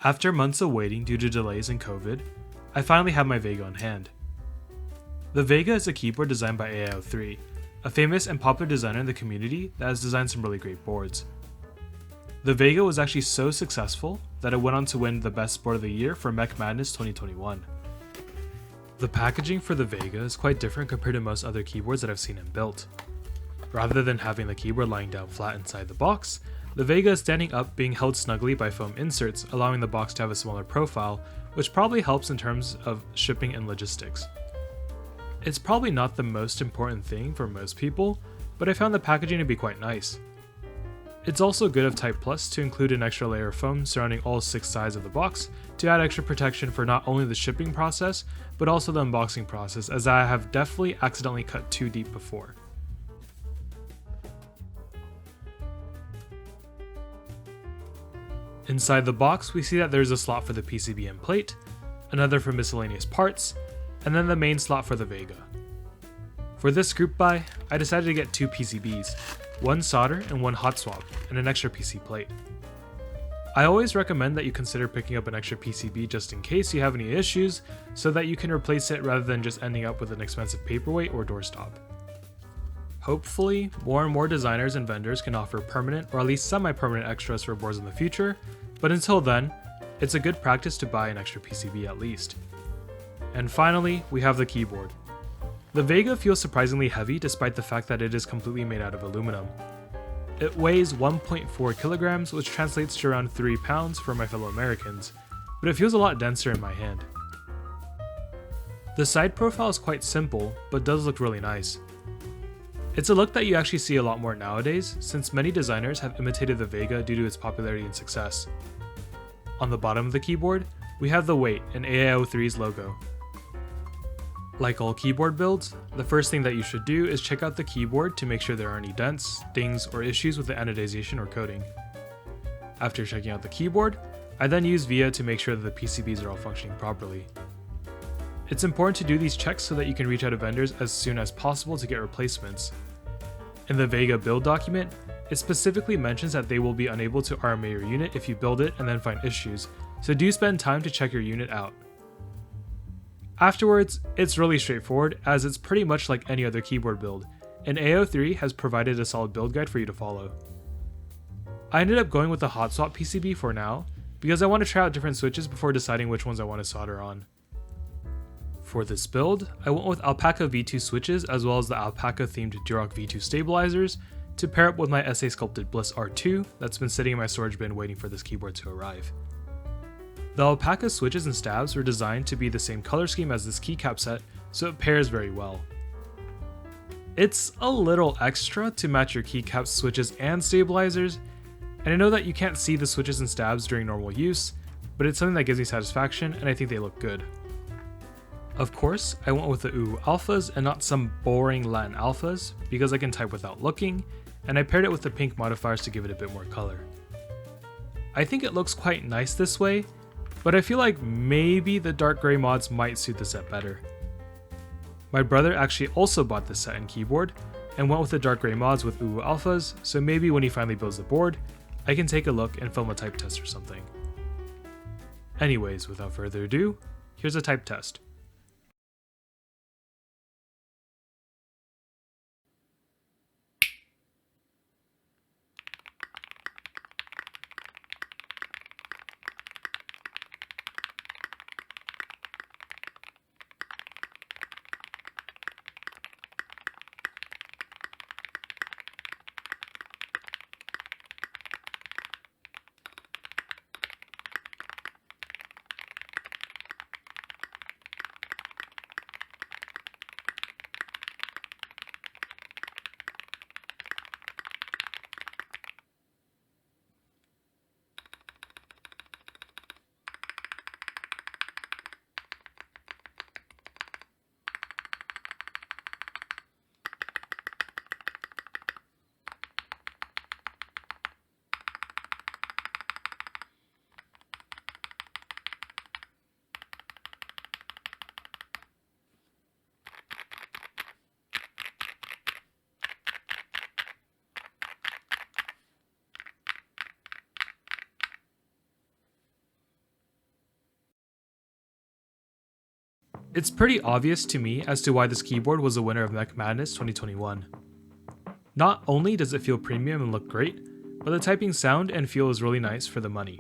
After months of waiting due to delays in COVID, I finally have my Vega on hand. The Vega is a keyboard designed by AIO3, a famous and popular designer in the community that has designed some really great boards. The Vega was actually so successful that it went on to win the Best Board of the Year for Mech Madness 2021. The packaging for the Vega is quite different compared to most other keyboards that I've seen and built. Rather than having the keyboard lying down flat inside the box, the Vega is standing up, being held snugly by foam inserts, allowing the box to have a smaller profile, which probably helps in terms of shipping and logistics. It's probably not the most important thing for most people, but I found the packaging to be quite nice. It's also good of Type Plus to include an extra layer of foam surrounding all 6 sides of the box to add extra protection for not only the shipping process, but also the unboxing process, as I have definitely accidentally cut too deep before. Inside the box, we see that there's a slot for the PCB and plate, another for miscellaneous parts, and then the main slot for the Vega. For this group buy, I decided to get 2 PCBs, one solder and one hot swap, and an extra PC plate. I always recommend that you consider picking up an extra PCB just in case you have any issues, so that you can replace it rather than just ending up with an expensive paperweight or doorstop. Hopefully, more and more designers and vendors can offer permanent or at least semi-permanent extras for boards in the future, but until then, it's a good practice to buy an extra PCB at least. And finally, we have the keyboard. The Vega feels surprisingly heavy despite the fact that it is completely made out of aluminum. It weighs 1.4 kilograms, which translates to around 3 pounds for my fellow Americans, but it feels a lot denser in my hand. The side profile is quite simple, but does look really nice. It's a look that you actually see a lot more nowadays, since many designers have imitated the Vega due to its popularity and success. On the bottom of the keyboard, we have the weight and AIO3's logo. Like all keyboard builds, the first thing that you should do is check out the keyboard to make sure there aren't any dents, dings, or issues with the anodization or coating. After checking out the keyboard, I then use Vega to make sure that the PCBs are all functioning properly. It's important to do these checks so that you can reach out to vendors as soon as possible to get replacements. In the Vega build document, it specifically mentions that they will be unable to RMA your unit if you build it and then find issues, so do spend time to check your unit out. Afterwards, it's really straightforward, as it's pretty much like any other keyboard build, and AO3 has provided a solid build guide for you to follow. I ended up going with the hot swap PCB for now, because I want to try out different switches before deciding which ones I want to solder on. For this build, I went with Alpaca V2 switches as well as the Alpaca themed Durock V2 stabilizers to pair up with my SA sculpted Bliss R2 that's been sitting in my storage bin waiting for this keyboard to arrive. The Alpaca switches and stabs were designed to be the same color scheme as this keycap set, so it pairs very well. It's a little extra to match your keycaps, switches, and stabilizers, and I know that you can't see the switches and stabs during normal use, but it's something that gives me satisfaction and I think they look good. Of course, I went with the UU Alphas and not some boring Latin Alphas because I can type without looking, and I paired it with the pink modifiers to give it a bit more color. I think it looks quite nice this way, but I feel like maybe the dark gray mods might suit the set better. My brother actually also bought this set and keyboard, and went with the dark gray mods with UU Alphas, so maybe when he finally builds the board, I can take a look and film a type test or something. Anyways, without further ado, here's a type test. It's pretty obvious to me as to why this keyboard was the winner of Mech Madness 2021. Not only does it feel premium and look great, but the typing sound and feel is really nice for the money.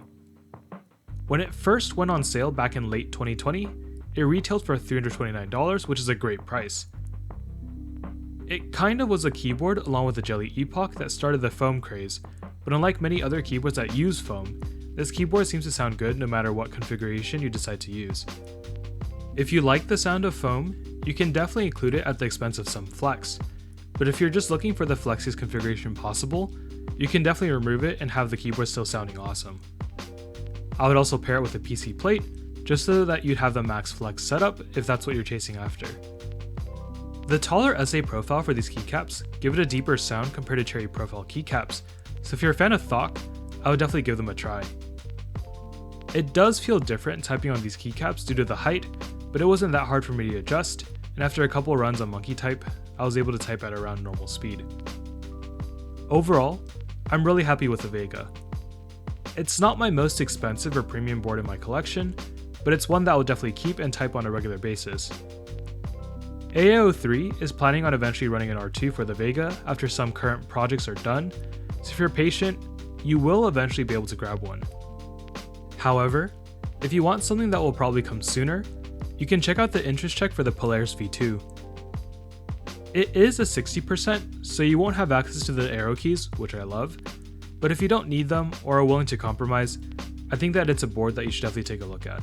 When it first went on sale back in late 2020, it retailed for $329, which is a great price. It kinda was a keyboard along with the Jelly Epoch that started the foam craze, but unlike many other keyboards that use foam, this keyboard seems to sound good no matter what configuration you decide to use. If you like the sound of foam, you can definitely include it at the expense of some flex, but if you're just looking for the flexiest configuration possible, you can definitely remove it and have the keyboard still sounding awesome. I would also pair it with a PC plate, just so that you'd have the max flex setup if that's what you're chasing after. The taller SA profile for these keycaps give it a deeper sound compared to cherry profile keycaps, so if you're a fan of Thok, I would definitely give them a try. It does feel different typing on these keycaps due to the height, but it wasn't that hard for me to adjust, and after a couple runs on Monkey Type, I was able to type at around normal speed. Overall, I'm really happy with the Vega. It's not my most expensive or premium board in my collection, but it's one that I'll definitely keep and type on a regular basis. AO3 is planning on eventually running an R2 for the Vega after some current projects are done, so if you're patient, you will eventually be able to grab one. However, if you want something that will probably come sooner, you can check out the interest check for the Polaris V2. It is a 60%, so you won't have access to the arrow keys, which I love, but if you don't need them or are willing to compromise, I think that it's a board that you should definitely take a look at.